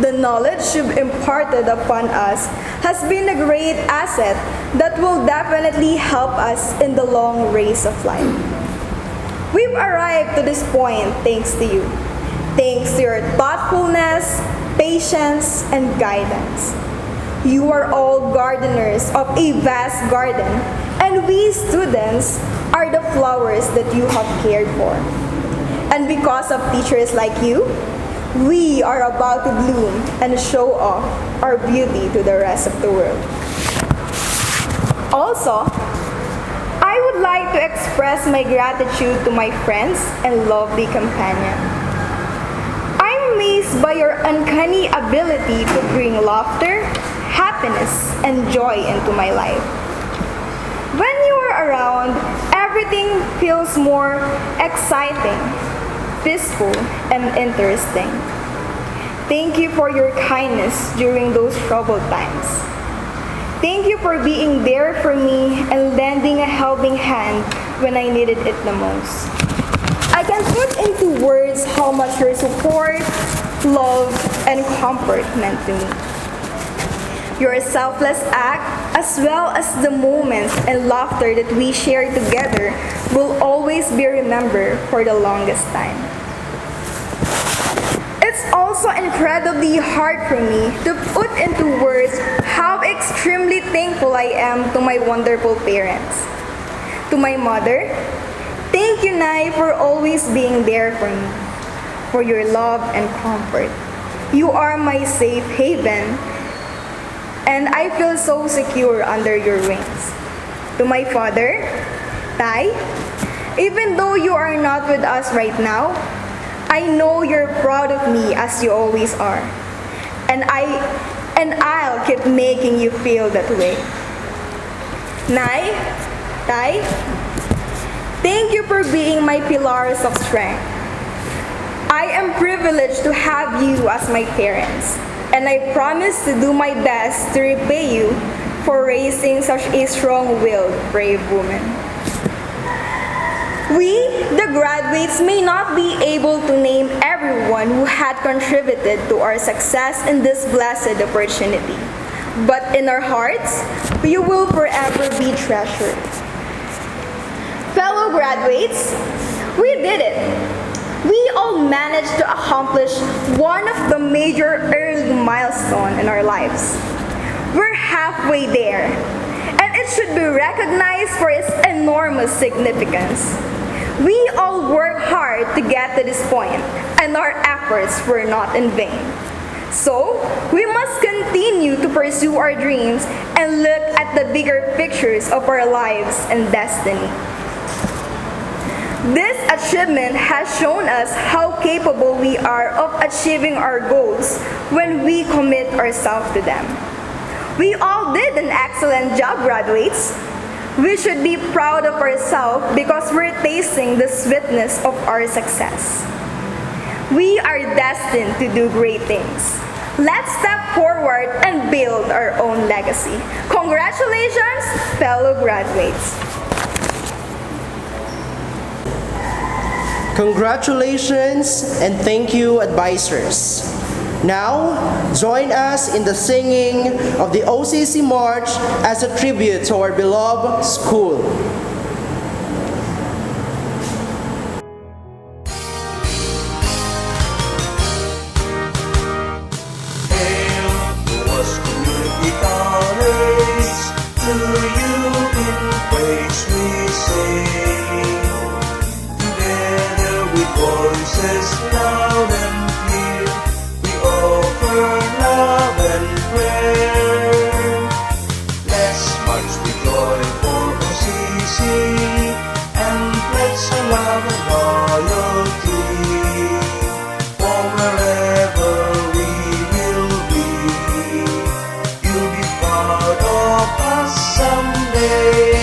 Speaker 4: The knowledge you've imparted upon us has been a great asset that will definitely help us in the long race of life. We've arrived to this point thanks to you. Thanks to your thoughtfulness, patience, and guidance. You are all gardeners of a vast garden, and we students are the flowers that you have cared for. And because of teachers like you, we are about to bloom and show off our beauty to the rest of the world. Also, I would like to express my gratitude to my friends and lovely companion. I'm amazed by your uncanny ability to bring laughter, happiness, and joy into my life. When you are around, everything feels more exciting, peaceful, and interesting. Thank you for your kindness during those troubled times. Thank you for being there for me and lending a helping hand when I needed it the most. I can put into words how much your support, love, and comfort meant to me. Your selfless act, as well as the moments and laughter that we shared together, will always be remembered for the longest time. It's also incredibly hard for me to put into words how extremely thankful I am to my wonderful parents. To my mother, thank you, Nay, for always being there for me, for your love and comfort. You are my safe haven, and I feel so secure under your wings. To my father, Tay, even though you are not with us right now, I know you're proud of me as you always are. And I'll keep making you feel that way. Nay, Tay, thank you for being my pillars of strength. I am privileged to have you as my parents, and I promise to do my best to repay you for raising such a strong-willed, brave woman. We, the graduates, may not be able to name everyone who had contributed to our success in this blessed opportunity. But in our hearts, you will forever be treasured. Fellow graduates, we did it. We all managed to accomplish one of the major early milestones in our lives. We're halfway there, and it should be recognized for its enormous significance. We all worked hard to get to this point, and our efforts were not in vain. So, we must continue to pursue our dreams and look at the bigger pictures of our lives and destiny. This achievement has shown us how capable we are of achieving our goals when we commit ourselves to them. We all did an excellent job, graduates. We should be proud of ourselves because we're tasting the sweetness of our success. We are destined to do great things. Let's step forward and build our own legacy. Congratulations, fellow graduates.
Speaker 1: Congratulations and thank you, advisors. Now, join us in the singing of the OCC March as a tribute to our beloved school.
Speaker 11: To you in praise we sing, together with voices loud and clear, we offer love and prayer. Let's march with joy for OCC and pledge our love and loyalty, for wherever we will be, you'll be proud of us someday.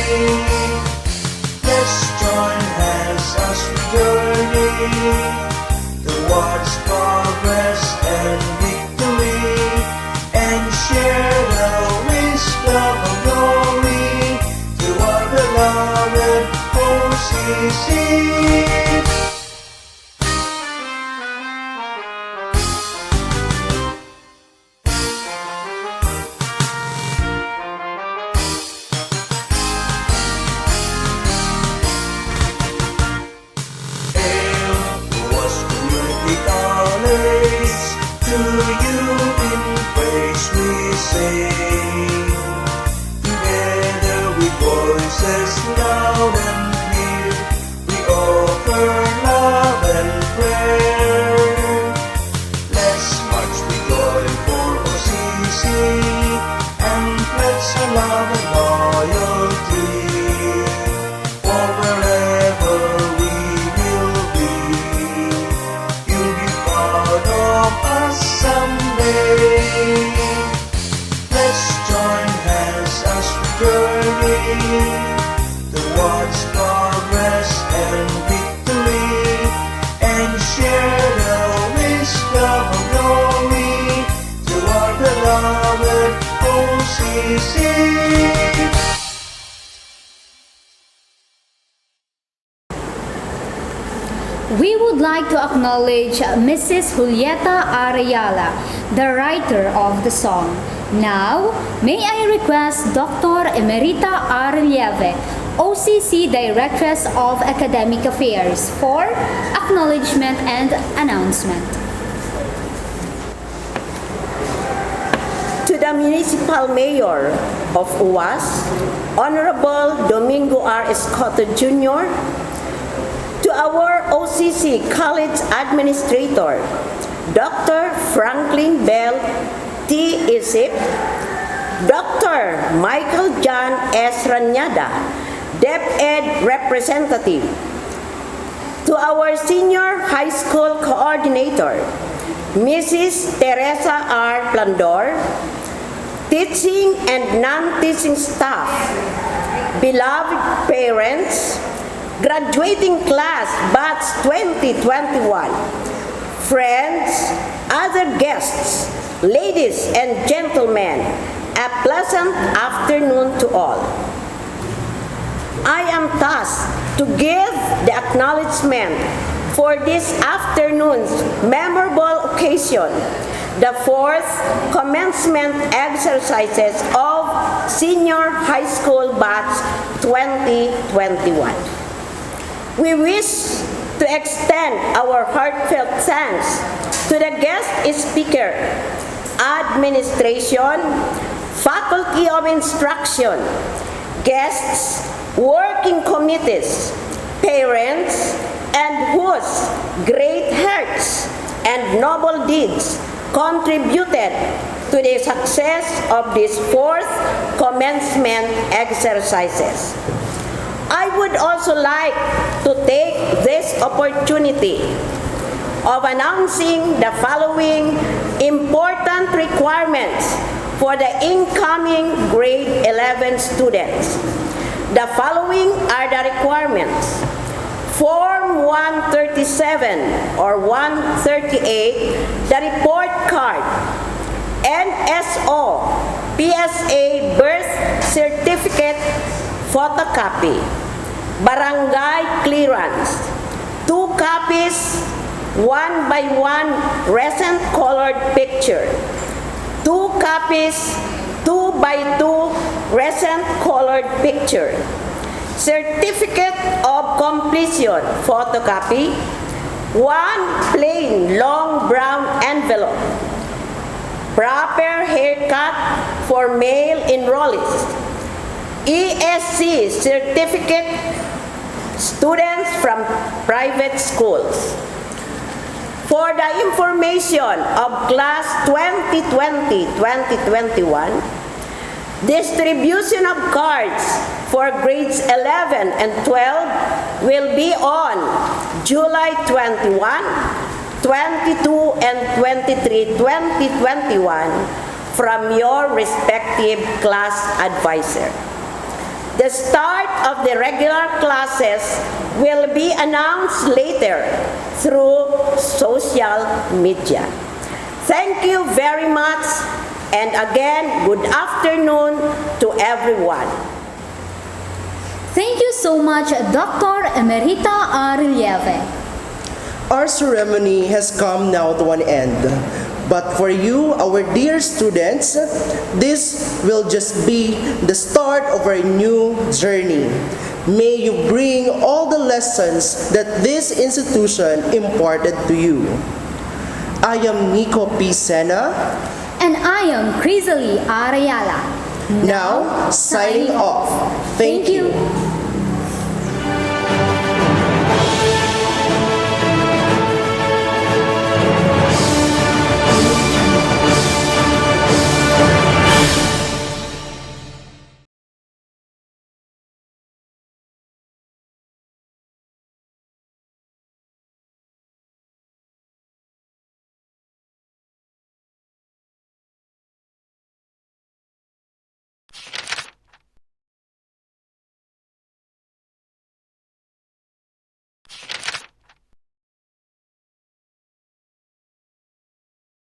Speaker 11: journey towards progress and victory, and share the wisdom of glory to our beloved OCC. To you in praise we sing, together with voices loud and clear, we offer love and prayer. Let's march with joy for OCC, and pledge our love and loyalty, for wherever we will be, you'll be proud of us someday. Let's join hands as we journey towards progress and victory, and share the wisdom of glory to our beloved OCC.
Speaker 3: We would like to acknowledge Mrs. Julieta Arayala, the writer of the song. Now, may I request Dr. Emerita Arlieve, OCC Directress of Academic Affairs, for acknowledgement and announcement.
Speaker 12: To the Municipal Mayor of UAS, Honorable Domingo R. Escoto Jr., to our OCC College Administrator, Dr. Franklin Bell T. Isip, Dr. Michael John S. Ranyada, DepEd Representative, to our Senior High School Coordinator, Mrs. Teresa R. Plandor, teaching and non-teaching staff, beloved parents, graduating class batch 2021, friends, other guests, ladies and gentlemen, a pleasant afternoon to all. I am tasked to give the acknowledgement for this afternoon's memorable occasion, the fourth commencement exercises of Senior High School Batch 2021. We wish to extend our heartfelt thanks to the guest speaker, administration, faculty of instruction, guests, working committees, parents, and whose great hearts and noble deeds contributed to the success of these fourth commencement exercises. I would also like to take this opportunity of announcing the following important requirements for the incoming grade 11 students. The following are the requirements. Form 137 or 138, the report card, NSO, PSA birth certificate photocopy, barangay clearance, 2 copies, 1 by 1 recent colored picture, 2 copies, 2 by 2 recent colored picture, certificate of completion photocopy, 1 plain long brown envelope, proper haircut for male enrollees, ESC certificate students from private schools. For the information of class 2020-2021, distribution of cards for grades 11 and 12 will be on July 21, 22, and 23, 2021 from your respective class advisor. The start of the regular classes will be announced later through social media. Thank you very much, and again, good afternoon to everyone.
Speaker 3: Thank you so much, Dr. Emerita Arelleve.
Speaker 1: Our ceremony has come now to an end. But for you, our dear students, this will just be the start of our new journey. May you bring all the lessons that this institution imparted to you. I am Nico P. Sena.
Speaker 3: And I am Crisalie Arayala.
Speaker 1: Now, signing off. Thank you.